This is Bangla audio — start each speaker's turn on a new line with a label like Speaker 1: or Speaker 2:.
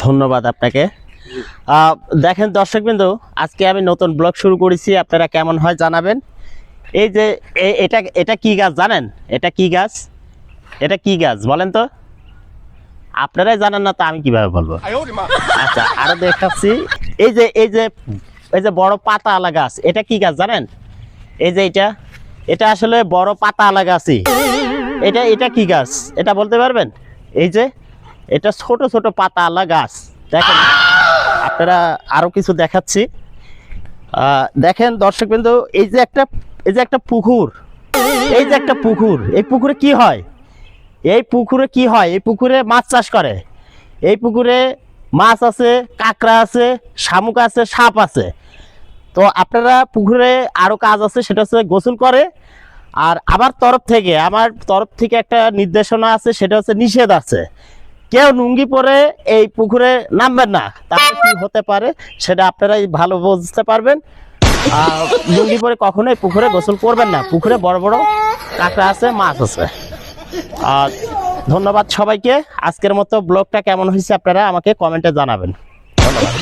Speaker 1: ধন্যবাদ আপনাকে। দেখেন দর্শকবৃন্দু, আজকে আমি নতুন ব্লগ শুরু করেছি, আপনারা কেমন হয় জানাবেন। এই যে এটা এটা কি গাছ জানেন? এটা কি গাছ? এটা কি গাছ বলেন তো? আপনারাই জানেন না তো আমি কিভাবে বলবো? আচ্ছা, আরো দেখাচ্ছি। এই যে এই যে এই যে বড় পাতাওয়ালা গাছ, এটা কি গাছ জানেন? এই যে এটা আসলে বড় পাতাওয়ালা গাছই। এটা এটা কি গাছ এটা বলতে পারবেন? এই যে এটা ছোট ছোট পাতাওয়ালা গাছ। দেখেন, আপনারা আরো কিছু দেখাচ্ছি। দেখেন দর্শকবৃন্দু, এই যে একটা পুকুর, এই যে একটা পুকুর, এই পুকুরে কি হয়? এই পুকুরে মাছ চাষ করে। এই পুকুরে মাছ আছে, কাঁকড়া আছে, শামুক আছে, সাপ আছে। তো আপনারা পুকুরে আরো কাজ আছে, সেটা হচ্ছে গোসল করে। আর আমার তরফ থেকে একটা নির্দেশনা আছে, সেটা হচ্ছে নিষেধ আছে, কেউ লুঙ্গি পরে এই পুকুরে নামবেন না। তাহলে কি হতে পারে সেটা আপনারাই ভালো বুঝতে পারবেন। লুঙ্গি পরে কখনোই পুকুরে গোসল করবেন না। পুকুরে বড় বড় কাঁকড়া আছে, মাছ আছে। আর ধন্যবাদ সবাইকে। আজকের মতো ব্লগটা কেমন হয়েছে আপনারা আমাকে কমেন্টে জানাবেন। ধন্যবাদ।